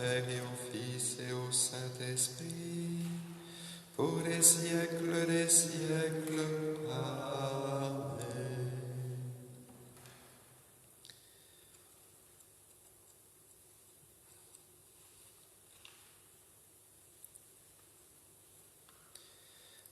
Père et au Fils et au Saint-Esprit, pour les siècles des siècles. Amen.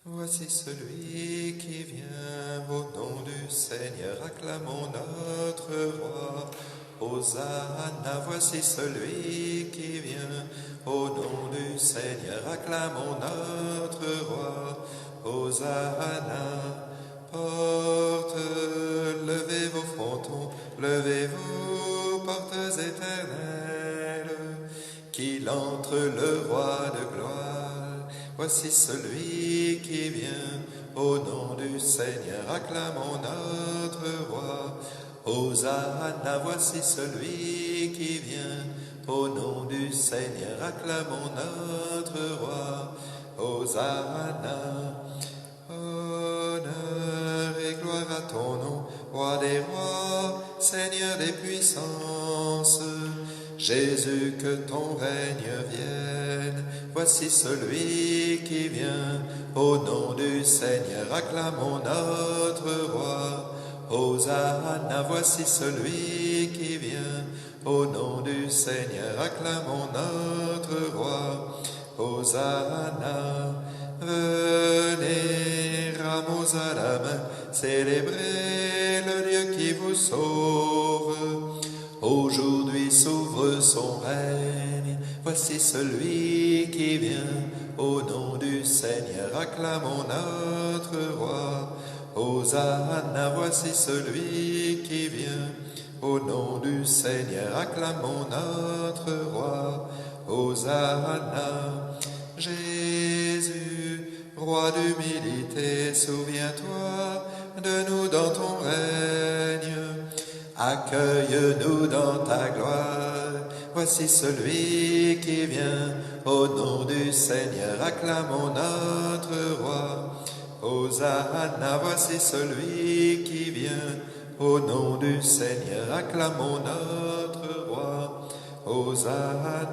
Voici celui qui vient au nom du Seigneur, acclamons notre roi. Hosanna, voici celui qui vient au nom du Seigneur, acclamons notre roi. Hosanna, portes, levez vos frontons, levez-vous, portes éternelles, qu'il entre le roi de gloire. Voici celui qui vient au nom du Seigneur, acclamons notre roi. Hosanna, voici celui qui vient au nom du Seigneur, acclamons notre roi. Hosanna, honneur et gloire à ton nom, roi des rois, Seigneur des puissances. Jésus, que ton règne vienne. Voici celui qui vient au nom du Seigneur, acclamons notre roi. Hosanna, voici celui qui vient au nom du Seigneur, acclamons notre roi. Hosanna, venez, rameaux à la main, célébrez le Dieu qui vous sauve. Aujourd'hui s'ouvre son règne, voici celui qui vient au nom du Seigneur, acclamons notre roi. Hosanna, voici celui qui vient au nom du Seigneur, acclamons notre roi. Hosanna, Jésus, roi d'humilité, souviens-toi de nous dans ton règne. Accueille-nous dans ta gloire, voici celui qui vient au nom du Seigneur, acclamons notre roi. Hosanna, voici celui qui vient au nom du Seigneur, acclamons notre roi. Hosanna.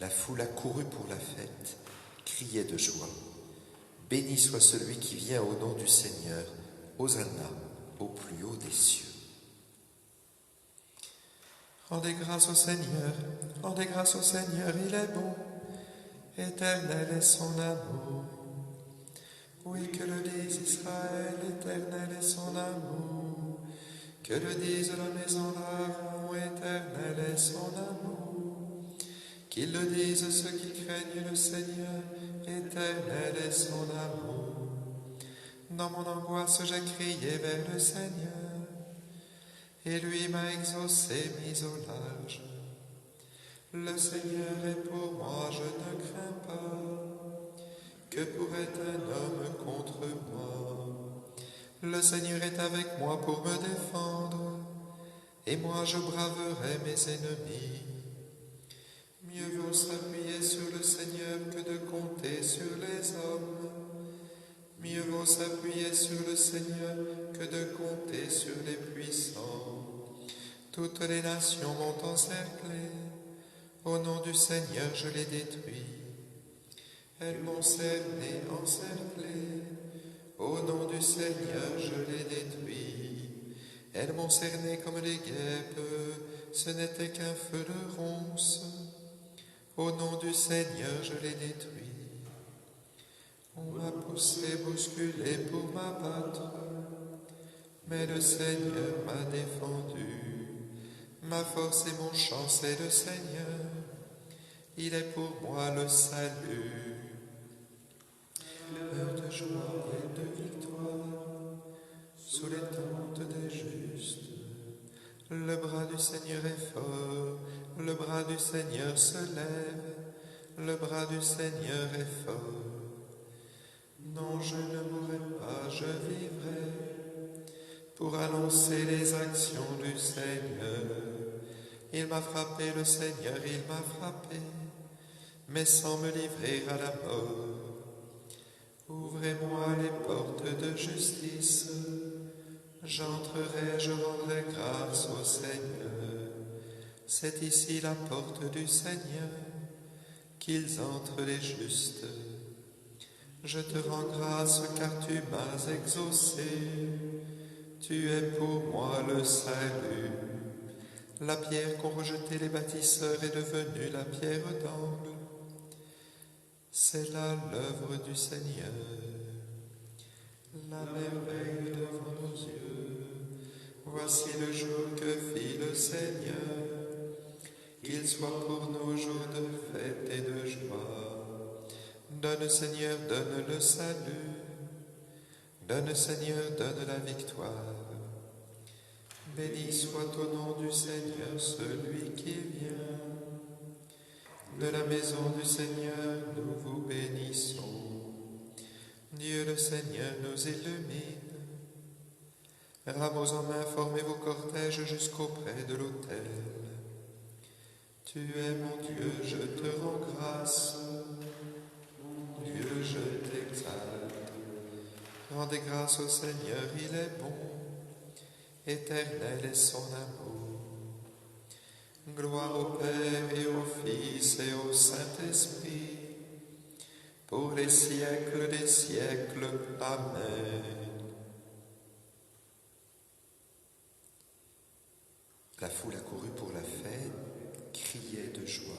La foule accourut pour la fête, criait de joie. Béni soit celui qui vient au nom du Seigneur. Hosanna au plus haut des cieux. Rendez grâce au Seigneur, rendez grâce au Seigneur, il est bon. Éternel est son amour. Oui, que le dise Israël, éternel est son amour. Que le dise la maison d'Aaron, éternel est son amour. Qu'ils le disent ceux qui craignent le Seigneur, éternel est son amour. Dans mon angoisse, j'ai crié vers le Seigneur, et lui m'a exaucé, mis au large. Le Seigneur est pour moi, je ne crains pas. Que pourrait un homme contre moi? Le Seigneur est avec moi pour me défendre, et moi je braverai mes ennemis. Mieux vaut s'appuyer sur le Seigneur que de compter sur les hommes. Mieux vaut s'appuyer sur le Seigneur que de compter sur les puissants. Toutes les nations m'ont encerclé. Au nom du Seigneur, je les détruis. Elles m'ont cerné, encerclé. Au nom du Seigneur, je les détruis. Elles m'ont cerné comme les guêpes. Ce n'était qu'un feu de ronces. Au nom du Seigneur, je les détruis. On m'a poussé, bousculé pour m'abattre, mais le Seigneur m'a défendu. Ma force et mon chant, c'est le Seigneur. Il est pour moi le salut. L'heure de joie et de victoire, sous les tentes des justes. Le bras du Seigneur est fort, le bras du Seigneur se lève, le bras du Seigneur est fort. Non, je ne mourrai pas, je vivrai pour annoncer les actions du Seigneur. Il m'a frappé, le Seigneur, il m'a frappé, mais sans me livrer à la mort. Ouvrez-moi les portes de justice, J'entrerai, je rendrai grâce au Seigneur. C'est ici la porte du Seigneur, qu'ils entrent les justes. Je te rends grâce car tu m'as exaucé. Tu es pour moi le salut. La pierre qu'ont rejetée les bâtisseurs est devenue la pierre d'angle. C'est là l'œuvre du Seigneur, la merveille devant nos yeux. Voici le jour que fit le Seigneur, qu'il soit pour nos jours de fête et de joie. Donne Seigneur, donne le salut. Donne Seigneur, donne la victoire. Béni soit au nom du Seigneur celui qui vient. De la maison du Seigneur, nous vous bénissons. Dieu le Seigneur nous illumine. Rameaux en main, formez vos cortèges jusqu'auprès de l'autel. Tu es mon Dieu, je te rends grâce. Mon Dieu, je t'exalte. Rendez grâce au Seigneur, il est bon. Éternel est son amour. Gloire au Père et au Fils et au Saint-Esprit, pour les siècles des siècles. Amen. La foule accourut pour la fête, criait de joie.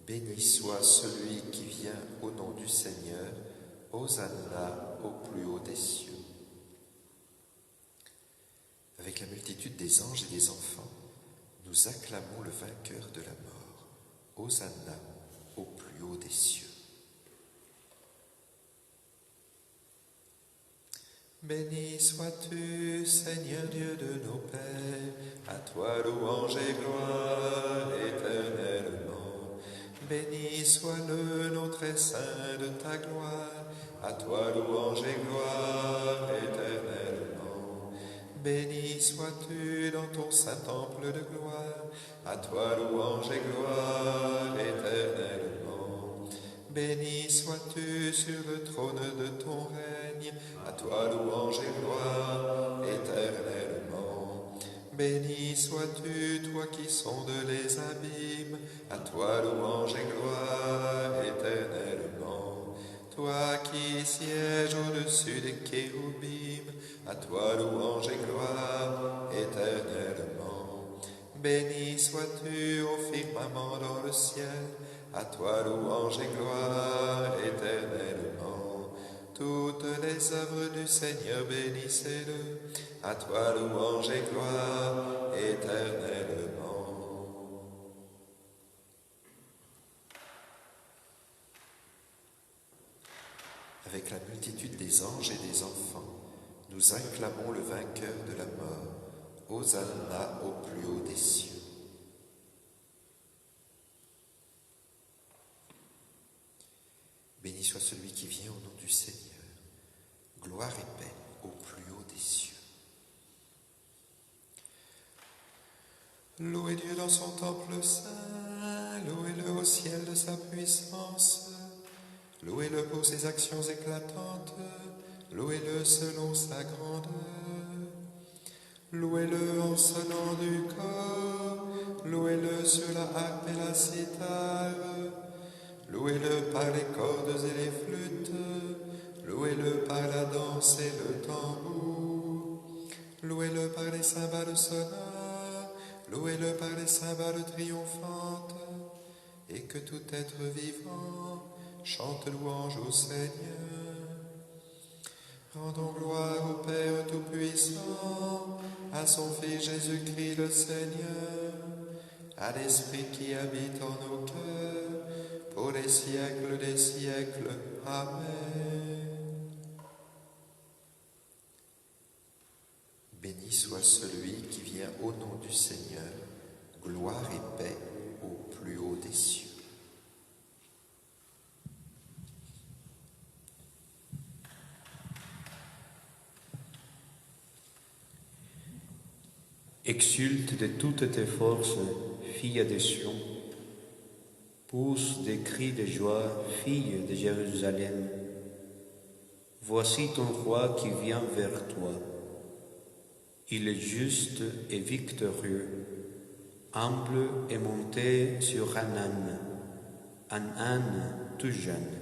Béni soit celui qui vient au nom du Seigneur, Hosanna au plus haut des cieux. Avec la multitude des anges et des enfants, nous acclamons le vainqueur de la mort. Hosanna au plus haut des cieux. Béni sois-tu, Seigneur Dieu de nos pères, à toi louange et gloire éternellement. Béni soit le nom très saint de ta gloire, à toi louange et gloire éternellement. Béni sois-tu dans ton saint temple de gloire, à toi louange et gloire éternellement. Béni sois-tu sur le trône de ton règne, à toi louange et gloire éternellement. Béni sois-tu, toi qui sondes les abîmes, à toi louange et gloire éternellement. Toi qui sièges au-dessus des kéroubim, à toi louange et gloire éternellement. Béni sois-tu au firmament dans le ciel, à toi louange et gloire éternellement. Toutes les œuvres du Seigneur bénissez-le, à toi louange et gloire éternellement. Avec la multitude des anges et des enfants, nous acclamons le vainqueur de la mort. Hosanna au plus haut des cieux. Béni soit celui qui vient au nom du Seigneur. Gloire et paix au plus haut des cieux. Louez Dieu dans son temple saint, louez-le au ciel de sa puissance, louez-le pour ses actions éclatantes, louez-le selon sa grandeur, louez-le en sonnant du corps, louez-le sur la harpe et la cithare, louez-le par les cordes et les flûtes, louez-le par la danse et le tambour, louez-le par les cymbales sonores, louez-le par les cymbales triomphantes, et que tout être vivant chante louange au Seigneur. Rendons gloire au Père Tout-Puissant, à son Fils Jésus-Christ le Seigneur, à l'Esprit qui habite en nos cœurs, pour les siècles des siècles. Amen. Béni soit celui qui vient au nom du Seigneur, gloire et paix au plus haut des cieux. Exulte de toutes tes forces, fille des Sion, pousse des cris de joie, fille de Jérusalem. Voici ton roi qui vient vers toi. Il est juste et victorieux, humble et monté sur un âne tout jeune.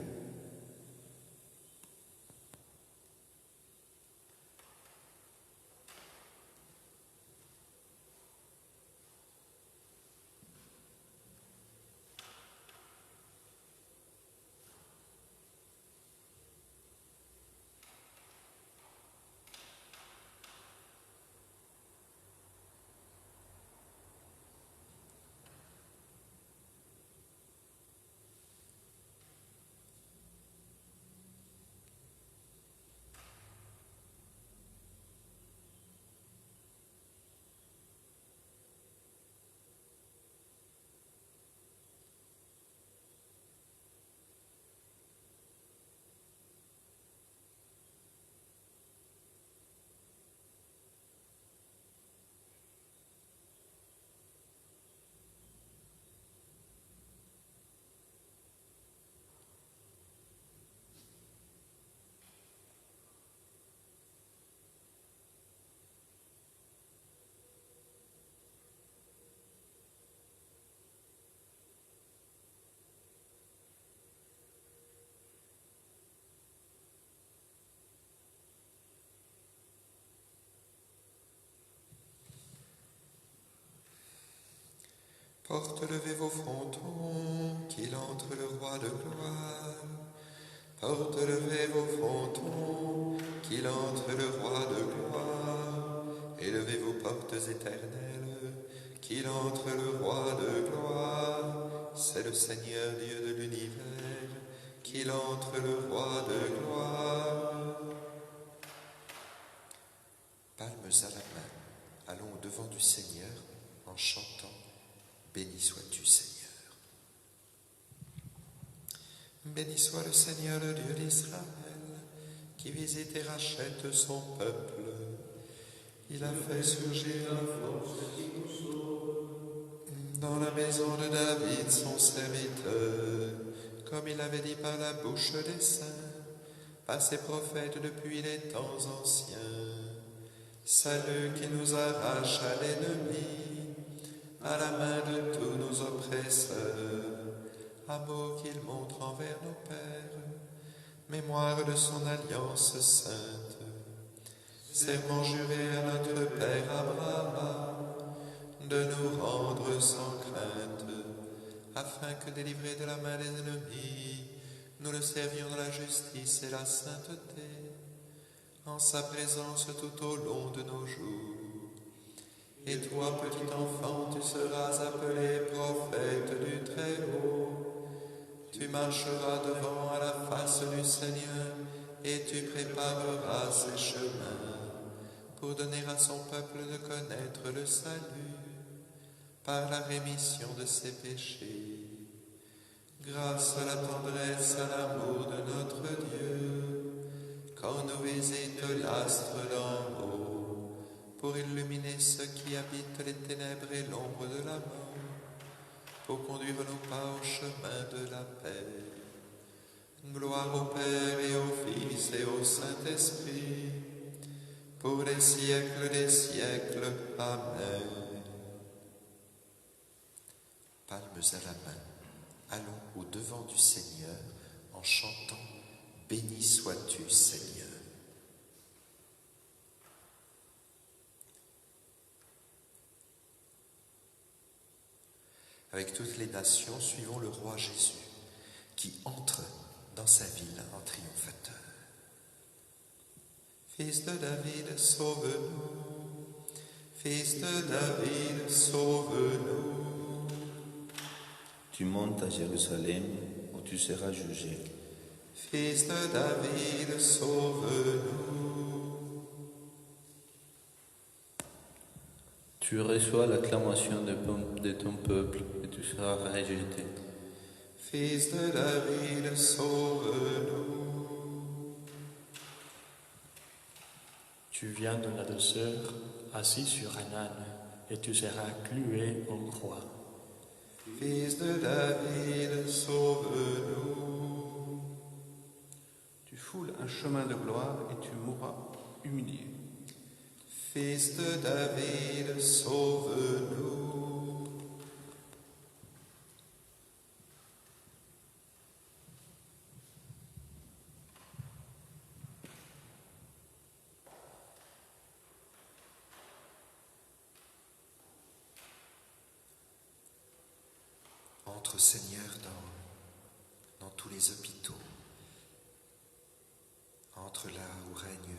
Porte levez vos frontons, qu'il entre le roi de gloire. Porte levez vos frontons, qu'il entre le roi de gloire. Élevez vos portes éternelles, qu'il entre le roi de gloire. C'est le Seigneur Dieu de l'univers, qu'il entre le roi de gloire. Palmes à la main, allons au-devant du Seigneur en chantant. Béni sois-tu, Seigneur. Béni soit le Seigneur, le Dieu d'Israël, qui visite et rachète son peuple. Il a fait surgir la force qui nous sauve. Dans la maison de David, son serviteur, comme il avait dit par la bouche des saints, par ses prophètes depuis les temps anciens. Salut qui nous arrache à l'ennemi, à la main de tous nos oppresseurs, amour qu'il montre envers nos pères, mémoire de son alliance sainte, serment juré à notre Père Abraham, de nous rendre sans crainte, afin que délivrés de la main des ennemis, nous le servions dans la justice et la sainteté, en sa présence tout au long de nos jours. Et toi, petit enfant, tu seras appelé prophète du Très-Haut. Tu marcheras devant à la face du Seigneur, et tu prépareras ses chemins, pour donner à son peuple de connaître le salut, par la rémission de ses péchés. Grâce à la tendresse, à l'amour de notre Dieu, quand nous visite l'astre d'en haut, pour illuminer ceux qui habitent les ténèbres et l'ombre de la mort, pour conduire nos pas au chemin de la paix. Gloire au Père et au Fils et au Saint-Esprit, pour les siècles des siècles. Amen. Palmes à la main, allons au-devant du Seigneur en chantant « Béni sois-tu, Seigneur ». Avec toutes les nations, suivons le roi Jésus, qui entre dans sa ville en triomphateur. Fils de David, sauve-nous. Fils de David, sauve-nous. Tu montes à Jérusalem où tu seras jugé. Fils de David, sauve-nous. Tu reçois l'acclamation de ton peuple et tu seras rejeté. Fils de David, sauve-nous. Tu viens de la douceur, assis sur un âne, et tu seras cloué en croix. Fils de David, sauve-nous. Tu foules un chemin de gloire et tu mourras humilié. Fils de David, sauve-nous. Entre, Seigneur, dans tous les hôpitaux. Entre là où règne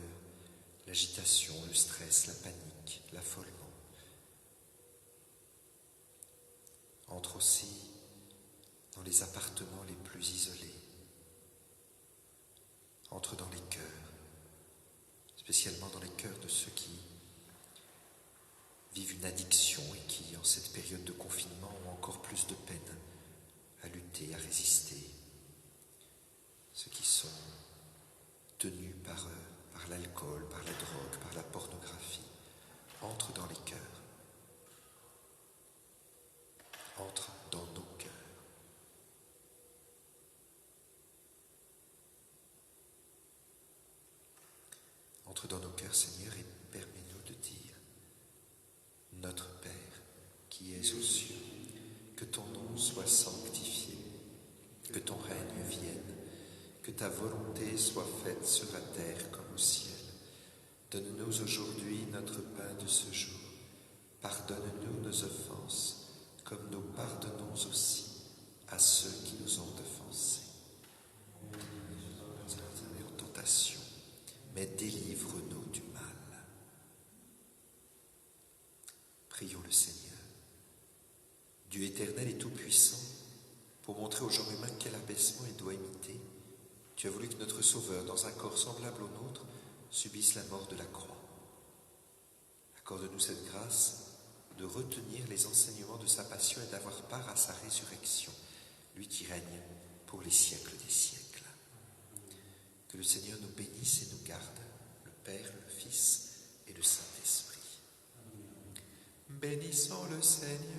l'agitation, le stress, la panique, l'affolement. Entre aussi dans les appartements les plus isolés. Entre dans les cœurs, spécialement dans les cœurs de ceux qui vivent une addiction et qui, en cette période de confinement, ont encore plus de peine à lutter, à résister. Ceux qui sont tenus par l'alcool, par la drogue, par la pornographie, entre dans les cœurs. Entre dans nos cœurs. Entre dans nos cœurs, Seigneur, et permets-nous de dire: Notre Père, qui es aux cieux, que ton nom soit sanctifié, que ton règne vienne, que ta volonté soit faite sur la terre comme au ciel. Donne-nous aujourd'hui notre pain de ce jour. Pardonne-nous nos offenses, comme nous pardonnons aussi à ceux qui nous ont offensés. Nous allons en tentation, mais délivre-nous du mal. Prions le Seigneur. Dieu éternel et tout-puissant, pour montrer au genre humain quel abaissement il doit imiter, tu as voulu que notre Sauveur, dans un corps semblable au nôtre, subisse la mort de la croix. Accorde-nous cette grâce de retenir les enseignements de sa passion et d'avoir part à sa résurrection, lui qui règne pour les siècles des siècles. Que le Seigneur nous bénisse et nous garde, le Père, le Fils et le Saint-Esprit. Bénissons le Seigneur.